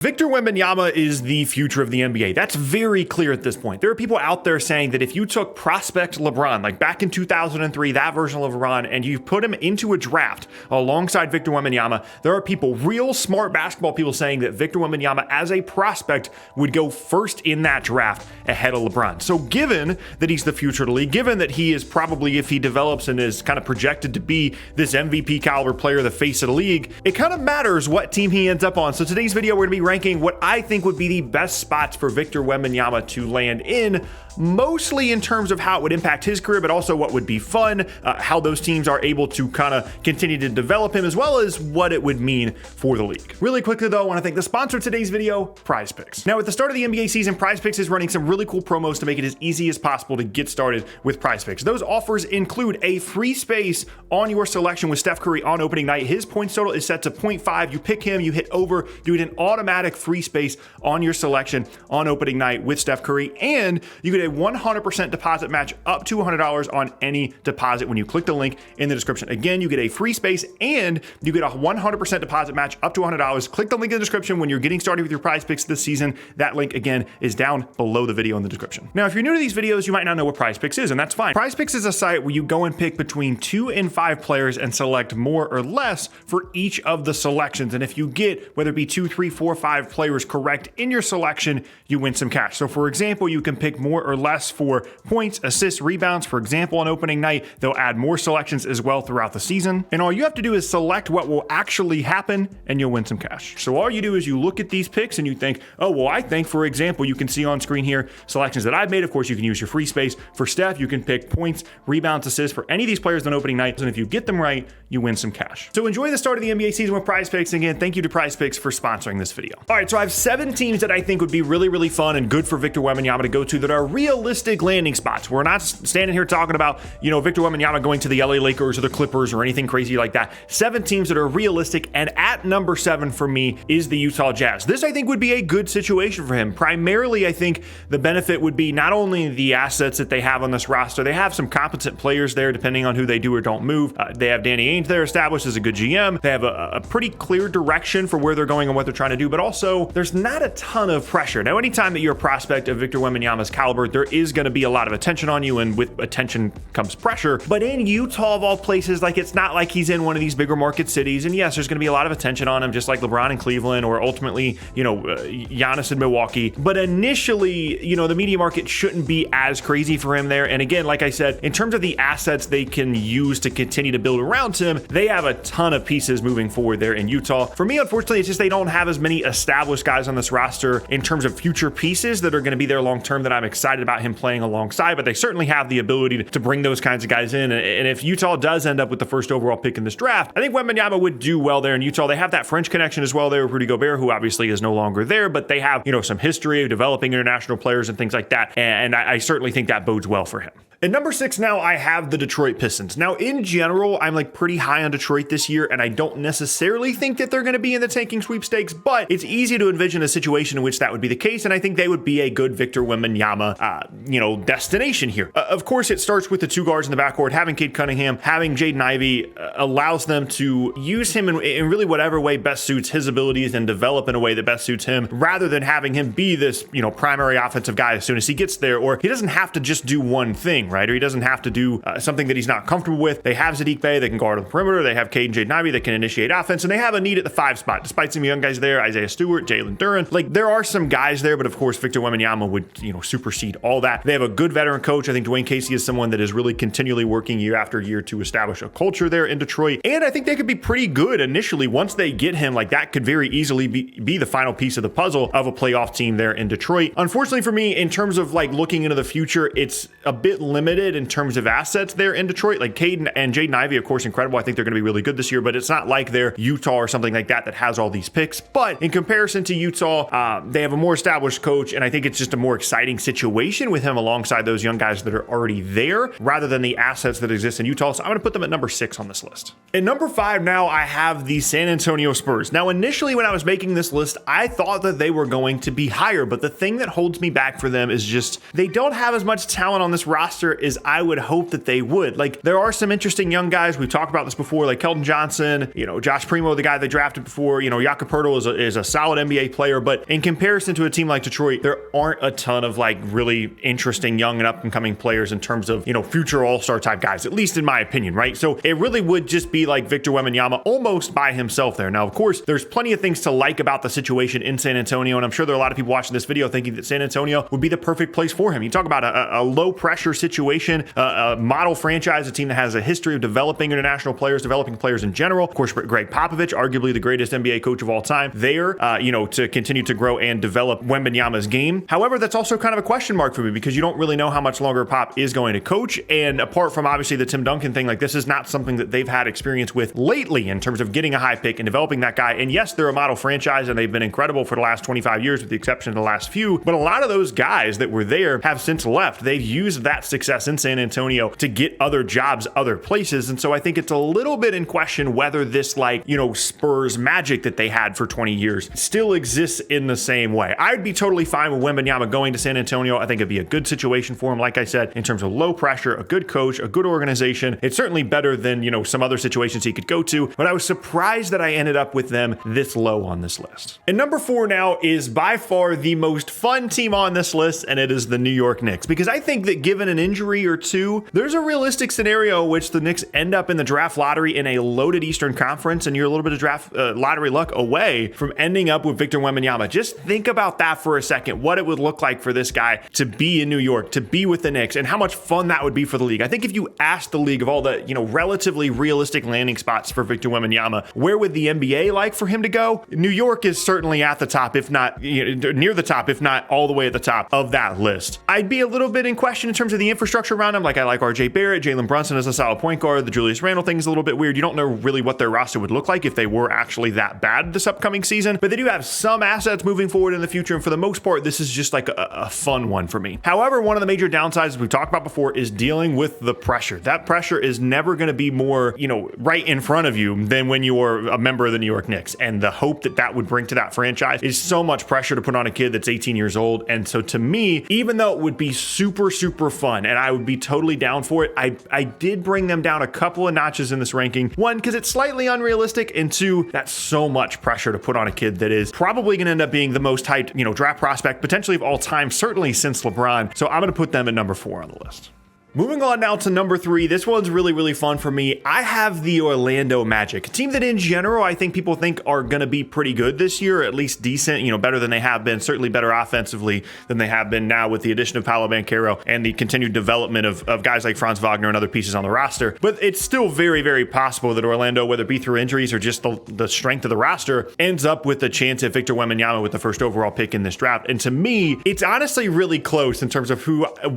Victor Wembanyama is the future of the NBA. That's very clear at this point. There are people out there saying that if you took prospect LeBron, like back in 2003, that version of LeBron, and you put him into a draft alongside Victor Wembanyama, there are people, real smart basketball people, saying that Victor Wembanyama as a prospect would go first in that draft ahead of LeBron. So given that he's the future of the league, given that he is probably, if he develops and is kind of projected to be this MVP caliber player, the face of the league, it kind of matters what team he ends up on. So today's video, we're going to be ranking what I think would be the best spots for Victor Wembanyama to land in, mostly in terms of how it would impact his career, but also what would be fun, how those teams are able to kind of continue to develop him, as well as what it would mean for the league. Really quickly though, I want to thank the sponsor of today's video, Prize Picks. Now at the start of the NBA season, Prize Picks is running some really cool promos to make it as easy as possible to get started with Prize Picks. Those offers include a free space on your selection with Steph Curry on opening night. His points total is set to 0.5. You pick him, you hit over, you get an automatic free space on your selection on opening night with Steph Curry, and you get a 100% deposit match up to $100 on any deposit when you click the link in the description. Again, you get a free space and you get a 100% deposit match up to $100. Click the link in the description when you're getting started with your Prize Picks this season. That link again is down below the video in the description. Now, if you're new to these videos, you might not know what Prize Picks is, and that's fine. Prize Picks is a site where you go and pick between 2 and 5 players and select more or less for each of the selections. And if you get, whether it be 2, 3, 4, 5 players correct in your selection, you win some cash. So for example, you can pick more or less for points, assists, rebounds. For example, on opening night, they'll add more selections as well throughout the season. And all you have to do is select what will actually happen and you'll win some cash. So all you do is you look at these picks and you think, oh, well, I think, for example, you can see on screen here selections that I've made. Of course, you can use your free space. For Steph, you can pick points, rebounds, assists for any of these players on opening night. And if you get them right, you win some cash. So enjoy the start of the NBA season with Prize Picks. Again, thank you to Prize Picks for sponsoring this video. All right, so I have 7 teams that I think would be really, really fun and good for Victor Wembanyama to go to that are realistic landing spots. We're not standing here talking about, Victor Wembanyama going to the LA Lakers or the Clippers or anything crazy like that. 7 teams that are realistic, and at number 7 for me is the Utah Jazz. This, I think, would be a good situation for him. Primarily, I think the benefit would be not only the assets that they have on this roster, they have some competent players there depending on who they do or don't move. They have Danny Ainge there established as a good GM. They have a pretty clear direction for where they're going and what they're trying to do, but also there's not a ton of pressure. Now, anytime that you're a prospect of Victor Wembanyama's caliber, there is going to be a lot of attention on you, and with attention comes pressure. But in Utah, of all places, like, it's not like he's in one of these bigger market cities, and yes, there's going to be a lot of attention on him, just like LeBron in Cleveland or ultimately, Giannis in Milwaukee. But initially, the media market shouldn't be as crazy for him there. And again, like I said, in terms of the assets they can use to continue to build around him, they have a ton of pieces moving forward there in Utah. For me, unfortunately, it's just they don't have as many established guys on this roster in terms of future pieces that are going to be there long term that I'm excited about him playing alongside, but they certainly have the ability to bring those kinds of guys in. And if Utah does end up with the first overall pick in this draft, I think Wembanyama would do well there in Utah. They have that French connection as well there with Rudy Gobert, who obviously is no longer there, but they have, some history of developing international players and things like that. And I certainly think that bodes well for him. At number 6 now, I have the Detroit Pistons. Now, in general, I'm pretty high on Detroit this year, and I don't necessarily think that they're going to be in the tanking sweepstakes, but it's easy to envision a situation in which that would be the case, and I think they would be a good Victor Wembanyama, destination here. Of course, it starts with the 2 guards in the backcourt. Having Cade Cunningham, having Jaden Ivey allows them to use him in really whatever way best suits his abilities and develop in a way that best suits him, rather than having him be this, primary offensive guy as soon as he gets there, or he doesn't have to just do one thing, right? Or he doesn't have to do something that he's not comfortable with. They have Saddiq Bey that can guard on the perimeter. They have Cade and Jaden Ivey that can initiate offense, and they have a need at the 5 spot, despite some young guys there, Isaiah Stewart, Jalen Duren. There are some guys there, but of course, Victor Wembanyama would, supersede all that. They have a good veteran coach. I think Dwayne Casey is someone that is really continually working year after year to establish a culture there in Detroit, and I think they could be pretty good initially once they get him. That could very easily be the final piece of the puzzle of a playoff team there in Detroit. Unfortunately for me, in terms of looking into the future, it's a bit limited in terms of assets there in Detroit. Cade and Jaden Ivey, of course, incredible. I think they're going to be really good this year, but it's not like they're Utah or something like that has all these picks. But in comparison to Utah, they have a more established coach, and I think it's just a more exciting situation with him alongside those young guys that are already there, rather than the assets that exist in Utah. So I'm going to put them at number 6 on this list. At number 5 now, I have the San Antonio Spurs. Now, initially when I was making this list, I thought that they were going to be higher, but the thing that holds me back for them is just they don't have as much talent on this roster future is I would hope that they would. Like, there are some interesting young guys. We've talked about this before, like Keldon Johnson, Josh Primo, the guy they drafted before, Jakob Poeltl is a solid NBA player, but in comparison to a team like Detroit, there aren't a ton of like really interesting young and up and coming players in terms of, future all-star type guys, at least in my opinion, right? So it really would just be like Victor Wembanyama almost by himself there. Now, of course, there's plenty of things to like about the situation in San Antonio, and I'm sure there are a lot of people watching this video thinking that San Antonio would be the perfect place for him. You talk about a low pressure situation, a model franchise, a team that has a history of developing international players, developing players in general. Of course, Greg Popovich, arguably the greatest NBA coach of all time there, to continue to grow and develop Wembanyama's game. However, that's also kind of a question mark for me because you don't really know how much longer Pop is going to coach. And apart from obviously the Tim Duncan thing, like this is not something that they've had experience with lately in terms of getting a high pick and developing that guy. And yes, they're a model franchise and they've been incredible for the last 25 years with the exception of the last few. But a lot of those guys that were there have since left. They've used that success in San Antonio to get other jobs, other places. And so I think it's a little bit in question whether this Spurs magic that they had for 20 years still exists in the same way. I'd be totally fine with Wembanyama going to San Antonio. I think it'd be a good situation for him. Like I said, in terms of low pressure, a good coach, a good organization. It's certainly better than, some other situations he could go to, but I was surprised that I ended up with them this low on this list. And number 4 now is by far the most fun team on this list, and it is the New York Knicks, because I think that given an injury or two, there's a realistic scenario in which the Knicks end up in the draft lottery in a loaded Eastern Conference, and you're a little bit of draft lottery luck away from ending up with Victor Wembanyama. Just think about that for a second, what it would look like for this guy to be in New York, to be with the Knicks, and how much fun that would be for the league. I think if you asked the league of all the, relatively realistic landing spots for Victor Wembanyama, where would the NBA like for him to go? New York is certainly at the top, if not near the top, if not all the way at the top of that list. I'd be a little bit in question in terms of the infrastructure around him. Like I like RJ Barrett, Jalen Brunson as a solid point guard. The Julius Randle thing is a little bit weird. You don't know really what their roster would look like if they were actually that bad this upcoming season, but they do have some assets moving forward in the future. And for the most part, this is just like a fun one for me. However, one of the major downsides we've talked about before is dealing with the pressure. That pressure is never going to be more, right in front of you than when you're a member of the New York Knicks. And the hope that that would bring to that franchise is so much pressure to put on a kid that's 18 years old. And so to me, even though it would be super, super fun and I would be totally down for it, I did bring them down a couple of notches in this ranking. One, because it's slightly unrealistic, and two, that's so much pressure to put on a kid that is probably going to end up being the most hyped, draft prospect potentially of all time, certainly since LeBron. So I'm going to put them at number 4 on the list. Moving on now to number 3. This one's really, really fun for me. I have the Orlando Magic, a team that in general, I think people think are going to be pretty good this year, at least decent, better than they have been, certainly better offensively than they have been now with the addition of Paolo Banchero and the continued development of guys like Franz Wagner and other pieces on the roster. But it's still very, very possible that Orlando, whether it be through injuries or just the strength of the roster, ends up with a chance at Victor Wembanyama with the first overall pick in this draft. And to me, it's honestly really close in terms of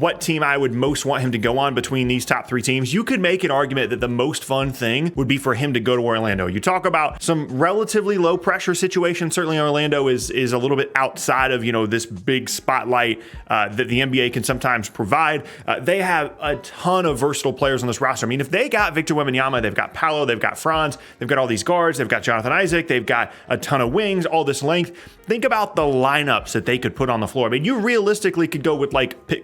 what team I would most want him to go on between these top 3 teams. You could make an argument that the most fun thing would be for him to go to Orlando. You talk about some relatively low pressure situations. Certainly Orlando is a little bit outside of, this big spotlight that the NBA can sometimes provide. They have a ton of versatile players on this roster. I mean, if they got Victor Wembanyama, they've got Paolo, they've got Franz, they've got all these guards, they've got Jonathan Isaac, they've got a ton of wings, all this length. Think about the lineups that they could put on the floor. I mean, you realistically could go with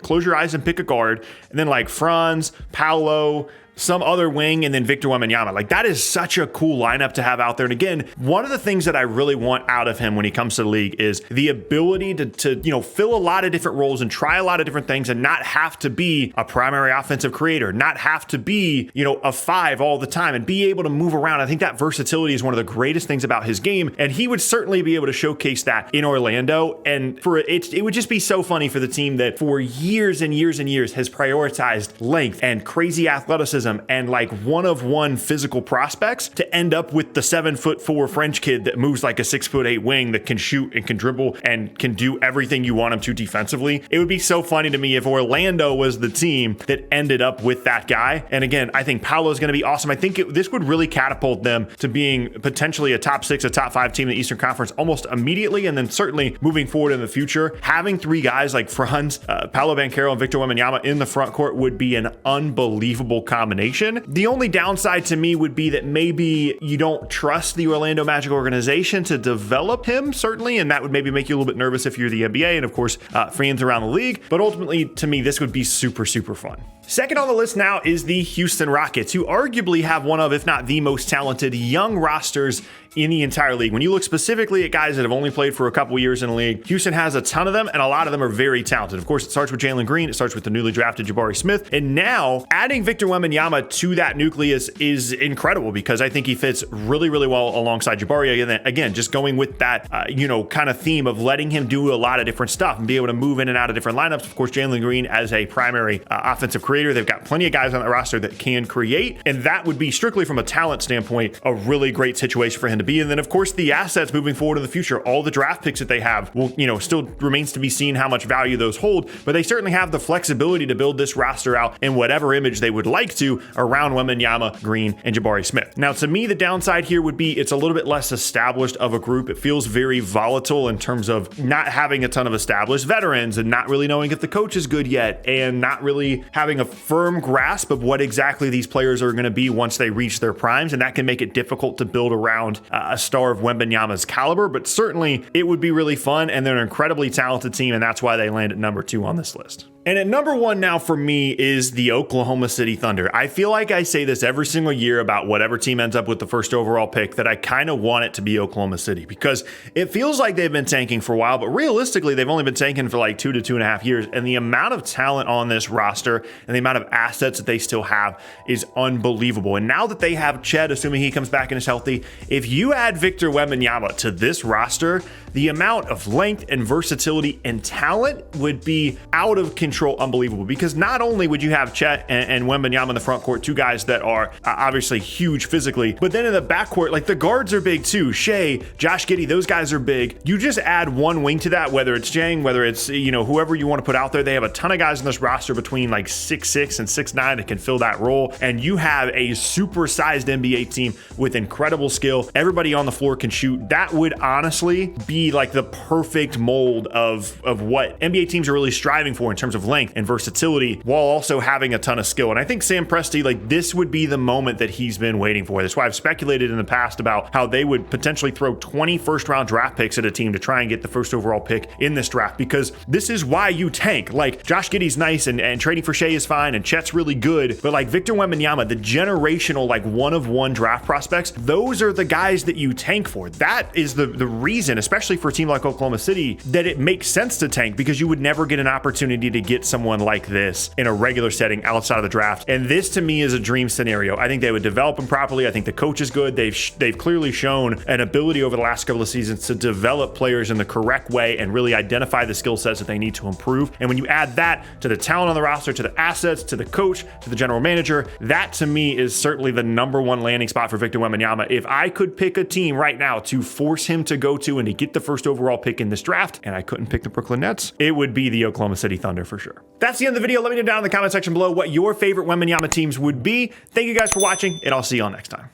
close your eyes and pick a guard, and then Franz, Paolo, some other wing, and then Victor Wembanyama. That is such a cool lineup to have out there. And again, one of the things that I really want out of him when he comes to the league is the ability to fill a lot of different roles and try a lot of different things and not have to be a primary offensive creator, not have to be, a 5 all the time and be able to move around. I think that versatility is one of the greatest things about his game. And he would certainly be able to showcase that in Orlando. And it would just be so funny for the team that for years and years and years has prioritized length and crazy athleticism and one-of-one physical prospects to end up with the 7'4" French kid that moves like a 6'8" wing that can shoot and can dribble and can do everything you want him to defensively. It would be so funny to me if Orlando was the team that ended up with that guy. And again, I think Paolo is going to be awesome. I think this would really catapult them to being potentially a top 6, a top 5 team in the Eastern Conference almost immediately, and then certainly moving forward in the future. Having 3 guys like Franz, Paolo Banchero, and Victor Wembanyama in the front court would be an unbelievable combination. combination. The only downside to me would be that maybe you don't trust the Orlando Magic organization to develop him, certainly, and that would maybe make you a little bit nervous if you're the NBA and, of course, fans around the league. But ultimately, to me, this would be super, super fun. Second on the list now is the Houston Rockets, who arguably have one of, if not the most talented young rosters in the entire league. When you look specifically at guys that have only played for a couple years in the league, Houston has a ton of them, and a lot of them are very talented. Of course, it starts with Jalen Green, it starts with the newly drafted Jabari Smith, and now adding Victor Wembanyama to that nucleus is incredible because I think he fits really, really well alongside Jabari. Again, just going with that, kind of theme of letting him do a lot of different stuff and be able to move in and out of different lineups. Of course, Jalen Green as a primary offensive creator, they've got plenty of guys on the roster that can create, and that would be strictly from a talent standpoint, a really great situation for him to be. And then, of course, the assets moving forward in the future, all the draft picks that they have will, still remains to be seen how much value those hold, but they certainly have the flexibility to build this roster out in whatever image they would like to around Wembanyama, Green, and Jabari Smith. Now, to me, the downside here would be it's a little bit less established of a group. It feels very volatile in terms of not having a ton of established veterans and not really knowing if the coach is good yet and not really having a firm grasp of what exactly these players are going to be once they reach their primes, and that can make it difficult to build around a star of Wembanyama's caliber, but certainly it would be really fun, and they're an incredibly talented team, and that's why they land at number 2 on this list. And at number 1 now for me is the Oklahoma City Thunder. I feel like I say this every single year about whatever team ends up with the first overall pick, that I kind of want it to be Oklahoma City because it feels like they've been tanking for a while, but realistically, they've only been tanking for like 2 to 2.5 years. And the amount of talent on this roster and the amount of assets that they still have is unbelievable. And now that they have Chet, assuming he comes back and is healthy, if you add Victor Wembanyama to this roster, the amount of length and versatility and talent would be out of control, unbelievable. Because not only would you have Chet and Wembanyama in the front court, 2 guys that are obviously huge physically, but then in the backcourt, like the guards are big too. Shea, Josh Giddey, those guys are big. You just add one wing to that, whether it's Jang, whether it's whoever you want to put out there. They have a ton of guys in this roster between like 6'6" and 6'9" that can fill that role, and you have a super-sized NBA team with incredible skill. Everybody on the floor can shoot. That would honestly be like the perfect mold of what NBA teams are really striving for in terms of length and versatility, while also having a ton of skill. And I think Sam Presti, like this would be the moment that he's been waiting for. That's why I've speculated in the past about how they would potentially throw 20 first-round draft picks at a team to try and get the first overall pick in this draft, because this is why you tank. Like Josh Giddey's nice and trading for Shea is fine and Chet's really good, but like Victor Wembanyama, the generational like one-of-one draft prospects, those are the guys that you tank for. That is the reason, especially for a team like Oklahoma City, that it makes sense to tank, because you would never get an opportunity to get someone like this in a regular setting outside of the draft. And this to me is a dream scenario. I think they would develop him properly. I think the coach is good. They've clearly shown an ability over the last couple of seasons to develop players in the correct way and really identify the skill sets that they need to improve. And when you add that to the talent on the roster, to the assets, to the coach, to the general manager, that to me is certainly the number 1 landing spot for Victor Wembanyama. If I could pick a team right now to force him to go to and to get the first overall pick in this draft, and I couldn't pick the Brooklyn Nets, it would be the Oklahoma City Thunder for sure. That's the end of the video. Let me know down in the comment section below what your favorite Wembanyama teams would be. Thank you guys for watching, and I'll see you all next time.